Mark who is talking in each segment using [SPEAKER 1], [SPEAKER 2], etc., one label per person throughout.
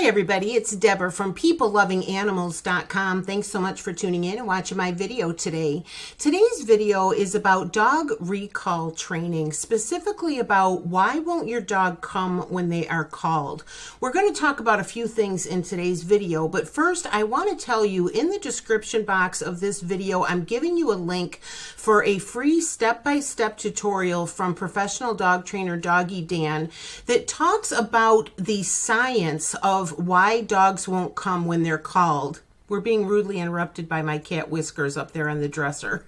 [SPEAKER 1] everybody, it's Deborah from PeopleLovingAnimals.com. Thanks so much for tuning in and watching my video today. Today's video is about dog recall training, specifically about why won't your dog come when they are called. We're going to talk about a few things in today's video, but first I want to tell you in the description box of this video, I'm giving you a link for a free step-by-step tutorial from professional dog trainer Doggy Dan that talks about the science of why dogs won't come when they're called. We're being rudely interrupted by my cat Whiskers up there on the dresser.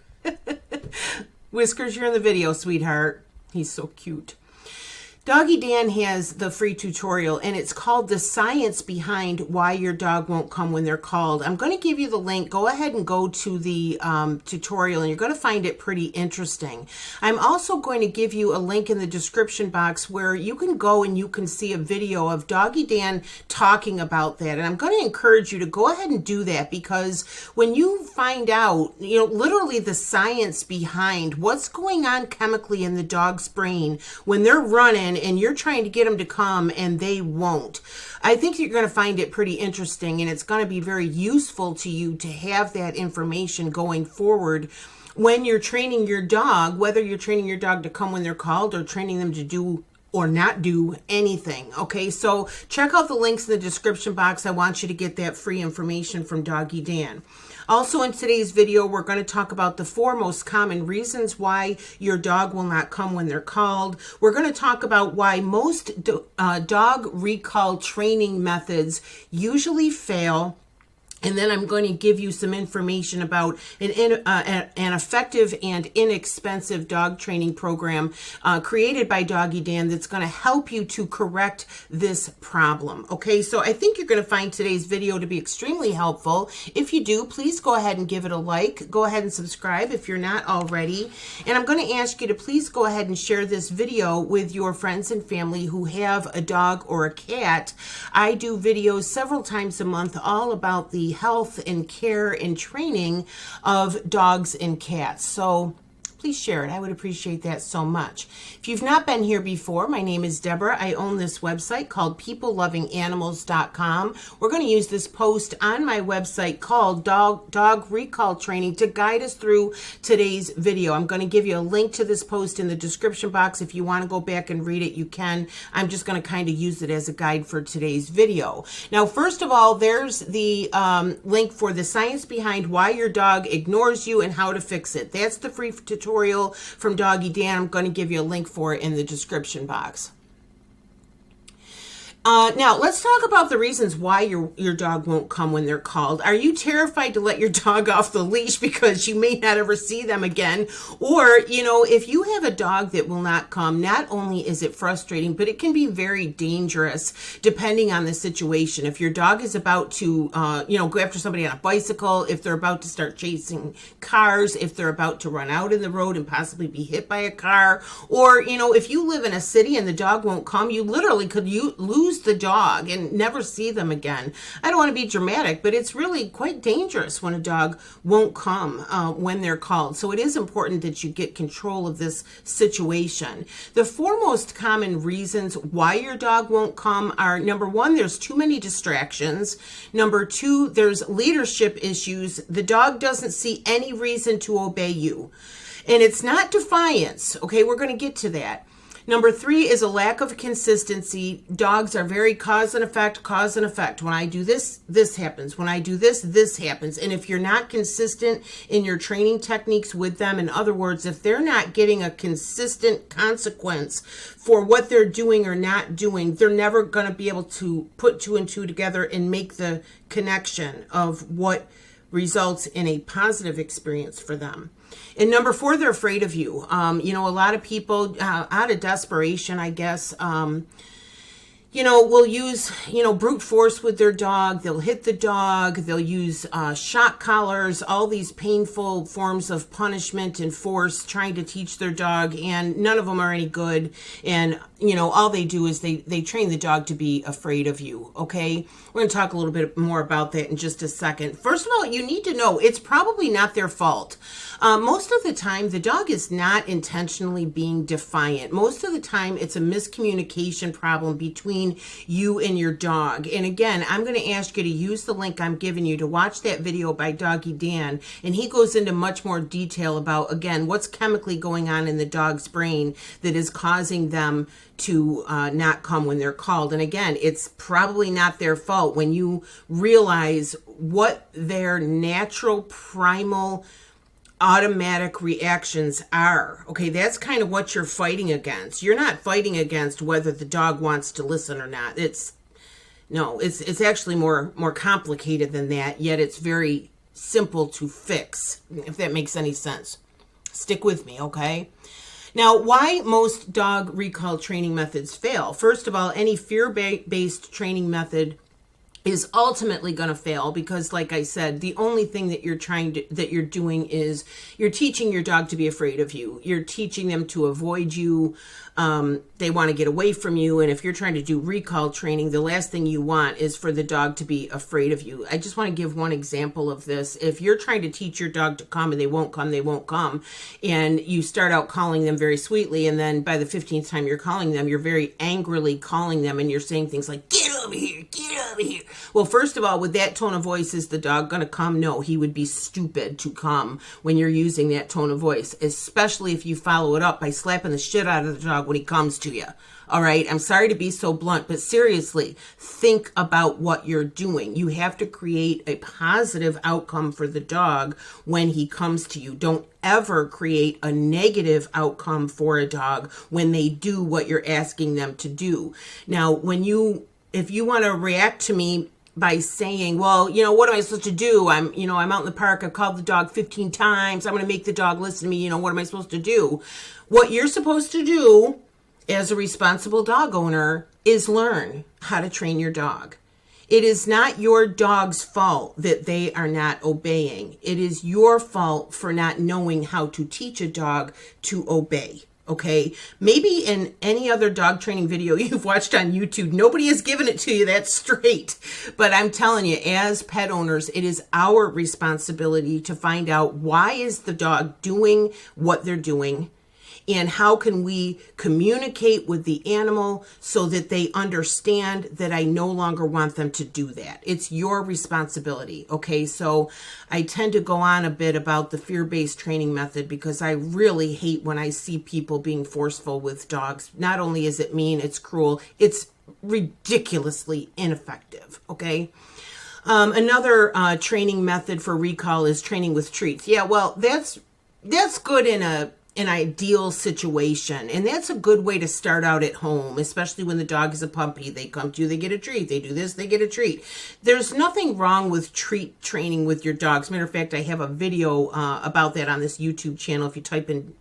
[SPEAKER 1] Whiskers, you're in the video, sweetheart. He's so cute. Doggy Dan has the free tutorial, and it's called The Science Behind Why Your Dog Won't Come When They're Called. I'm going to give you the link. Go ahead and go to the tutorial, and you're going to find it pretty interesting. I'm also going to give you a link in the description box where you can go and you can see a video of Doggy Dan talking about that. And I'm going to encourage you to go ahead and do that, because when you find out, literally the science behind what's going on chemically in the dog's brain when they're running and you're trying to get them to come and they won't. I think you're going to find it pretty interesting, and it's going to be very useful to you to have that information going forward when you're training your dog, whether you're training your dog to come when they're called or training them to do or not do anything. Okay, so check out the links in the description box. I want you to get that free information from Doggy Dan. Also in today's video, we're going to talk about the 4 most common reasons why your dog will not come when they're called. We're going to talk about why most dog recall training methods usually fail. And then I'm going to give you some information about an effective and inexpensive dog training program created by Doggy Dan that's going to help you to correct this problem. Okay, so I think you're going to find today's video to be extremely helpful. If you do, please go ahead and give it a like. Go ahead and subscribe if you're not already. And I'm going to ask you to please go ahead and share this video with your friends and family who have a dog or a cat. I do videos several times a month all about the health and care and training of dogs and cats. So please share it. I would appreciate that so much. If you've not been here before, my name is Deborah. I own this website called PeopleLovingAnimals.com. We're going to use this post on my website called Dog Recall Training to guide us through today's video. I'm going to give you a link to this post in the description box. If you want to go back and read it, you can. I'm just going to kind of use it as a guide for today's video. Now, first of all, there's the link for the science behind why your dog ignores you and how to fix it. That's the free tutorial from Doggy Dan. I'm going to give you a link for it in the description box. Now, let's talk about the reasons why your dog won't come when they're called. Are you terrified to let your dog off the leash because you may not ever see them again? Or, if you have a dog that will not come, not only is it frustrating, but it can be very dangerous depending on the situation. If your dog is about to, go after somebody on a bicycle, if they're about to start chasing cars, if they're about to run out in the road and possibly be hit by a car, or, if you live in a city and the dog won't come, you literally could lose the dog and never see them again. I don't want to be dramatic, but it's really quite dangerous when a dog won't come when they're called. So it is important that you get control of this situation. The 4 most common reasons why your dog won't come are, number 1, there's too many distractions. Number 2, there's leadership issues. The dog doesn't see any reason to obey you. And it's not defiance. Okay, we're going to get to that. Number 3 is a lack of consistency. Dogs are very cause and effect, cause and effect. When I do this, this happens. When I do this, this happens. And if you're not consistent in your training techniques with them, in other words, if they're not getting a consistent consequence for what they're doing or not doing, they're never going to be able to put 2 and 2 together and make the connection of what results in a positive experience for them. And number 4, they're afraid of you. A lot of people, out of desperation, I guess, will use, brute force with their dog. They'll hit the dog. They'll use shock collars, all these painful forms of punishment and force, trying to teach their dog, and none of them are any good. And, all they do is they train the dog to be afraid of you, okay? We're going to talk a little bit more about that in just a second. First of all, you need to know it's probably not their fault. Most of the time, the dog is not intentionally being defiant. Most of the time, it's a miscommunication problem between between you and your dog. And again, I'm going to ask you to use the link I'm giving you to watch that video by Doggy Dan. And he goes into much more detail about, again, what's chemically going on in the dog's brain that is causing them to not come when they're called. And again, it's probably not their fault when you realize what their natural primal automatic reactions are. Okay, that's kind of what you're fighting against. You're not fighting against whether the dog wants to listen or not. It's actually more complicated than that, yet it's very simple to fix, if that makes any sense. Stick with me, okay? Now, why most dog recall training methods fail? First of all, any fear-based training method is ultimately going to fail because, like I said, the only thing that you're doing is you're teaching your dog to be afraid of you. You're teaching them to avoid you. They want to get away from you. And if you're trying to do recall training, the last thing you want is for the dog to be afraid of you. I just want to give one example of this. If you're trying to teach your dog to come and they won't come, and you start out calling them very sweetly, and then by the 15th time you're calling them, you're very angrily calling them, and you're saying things like, get over here, get over here. Well, first of all, with that tone of voice, is the dog going to come? No, he would be stupid to come when you're using that tone of voice, especially if you follow it up by slapping the shit out of the dog when he comes to you. All right, I'm sorry to be so blunt, but seriously, think about what you're doing. You have to create a positive outcome for the dog when he comes to you. Don't ever create a negative outcome for a dog when they do what you're asking them to do. Now, if you want to react to me by saying, well, what am I supposed to do? I'm out in the park. I've called the dog 15 times. I'm going to make the dog listen to me. What am I supposed to do? What you're supposed to do as a responsible dog owner is learn how to train your dog. It is not your dog's fault that they are not obeying. It is your fault for not knowing how to teach a dog to obey. Okay, maybe in any other dog training video you've watched on YouTube, nobody has given it to you that straight. But I'm telling you, as pet owners, it is our responsibility to find out why is the dog doing what they're doing, and how can we communicate with the animal so that they understand that I no longer want them to do that. It's your responsibility, okay? So I tend to go on a bit about the fear-based training method because I really hate when I see people being forceful with dogs. Not only is it mean, it's cruel, it's ridiculously ineffective, okay? Another training method for recall is training with treats. Yeah, well, that's good in an ideal situation, and that's a good way to start out at home, especially when the dog is a puppy. They come to you, they get a treat. They do this, they get a treat. There's nothing wrong with treat training with your dogs. Matter of fact, I have a video about that on this YouTube channel. If you type in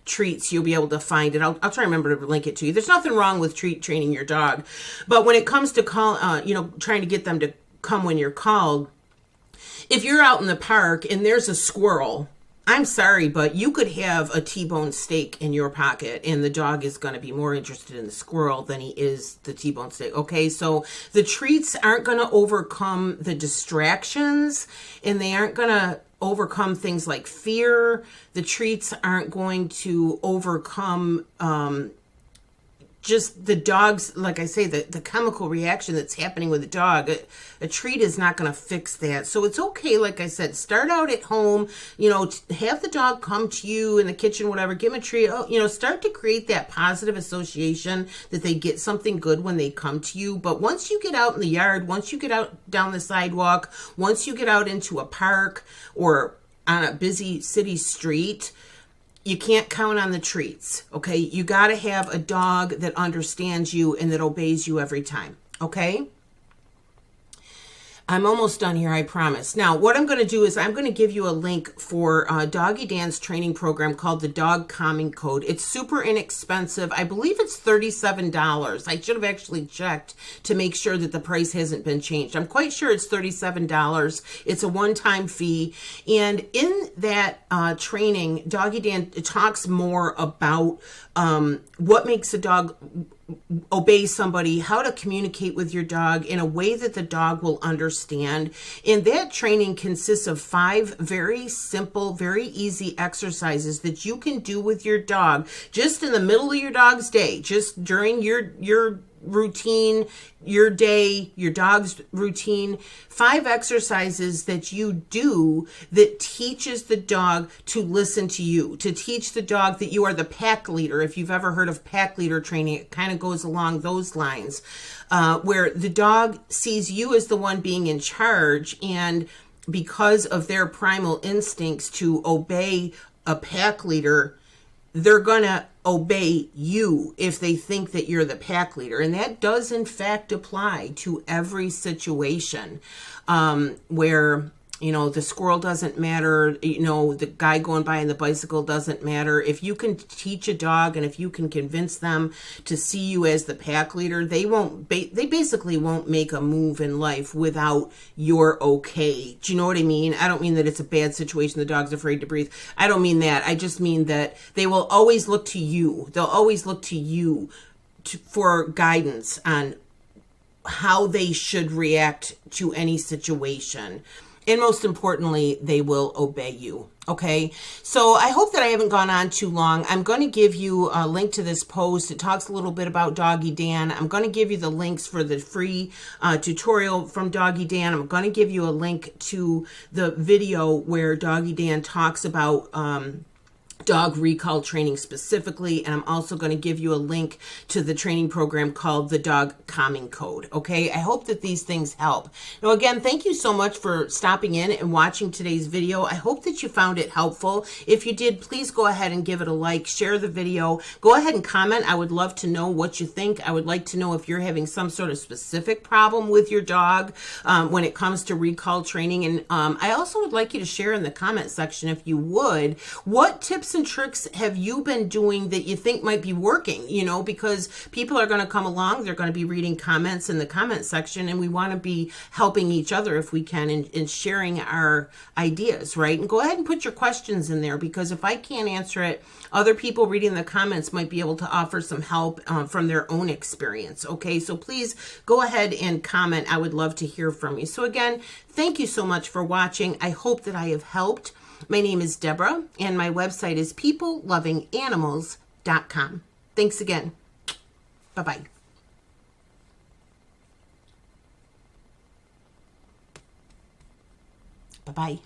[SPEAKER 1] treats, you'll be able to find it. I'll try to remember to link it to you. There's nothing wrong with treat training your dog, but when it comes to trying to get them to come when you're called, if you're out in the park and there's a squirrel, I'm sorry, but you could have a T-bone steak in your pocket and the dog is going to be more interested in the squirrel than he is the T-bone steak. Okay, so the treats aren't going to overcome the distractions, and they aren't going to overcome things like fear. The treats aren't going to overcome just the dog's, like I say, the chemical reaction that's happening with the dog. A treat is not going to fix that. So it's okay, like I said, start out at home, have the dog come to you in the kitchen, whatever, give him a treat, start to create that positive association that they get something good when they come to you. But once you get out in the yard, once you get out down the sidewalk, once you get out into a park or on a busy city street, you can't count on the treats, okay? You got to have a dog that understands you and that obeys you every time, okay? I'm almost done here, I promise. Now, what I'm going to do is I'm going to give you a link for Doggy Dan's training program called the Dog Calming Code. It's super inexpensive. I believe it's $37. I should have actually checked to make sure that the price hasn't been changed. I'm quite sure it's $37. It's a one-time fee. And in that training, Doggy Dan talks more about what makes a dog obey somebody, how to communicate with your dog in a way that the dog will understand. And that training consists of 5 very simple, very easy exercises that you can do with your dog just in the middle of your dog's day, just during your routine, your day, your dog's routine, 5 exercises that you do that teaches the dog to listen to you, to teach the dog that you are the pack leader. If you've ever heard of pack leader training, it kind of goes along those lines, where the dog sees you as the one being in charge, and because of their primal instincts to obey a pack leader, they're going to obey you if they think that you're the pack leader. And that does, in fact, apply to every situation where, the squirrel doesn't matter, the guy going by on the bicycle doesn't matter. If you can teach a dog and if you can convince them to see you as the pack leader, they basically won't make a move in life without your okay. Do you know what I mean? I don't mean that it's a bad situation, the dog's afraid to breathe. I don't mean that. I just mean that they will always look to you. They'll always look to you for guidance on how they should react to any situation. And most importantly, they will obey you. Okay, so I hope that I haven't gone on too long. I'm going to give you a link to this post. It talks a little bit about Doggy Dan. I'm going to give you the links for the free tutorial from Doggy Dan. I'm going to give you a link to the video where Doggy Dan talks about dog recall training specifically, and I'm also going to give you a link to the training program called the Dog Calming Code. Okay, I hope that these things help. Now, again, thank you so much for stopping in and watching today's video. I hope that you found it helpful. If you did, please go ahead and give it a like, share the video, go ahead and comment. I would love to know what you think. I would like to know if you're having some sort of specific problem with your dog when it comes to recall training. And I also would like you to share in the comment section, if you would, what tips and tricks have you been doing that you think might be working, because people are going to come along, they're going to be reading comments in the comment section, and we want to be helping each other if we can in sharing our ideas, right? And go ahead and put your questions in there, because if I can't answer it, other people reading the comments might be able to offer some help from their own experience. Okay, so please go ahead and comment. I would love to hear from you. So again, thank you so much for watching. I hope that I have helped. My name is Deborah, and my website is peoplelovinganimals.com. Thanks again. Bye-bye. Bye-bye.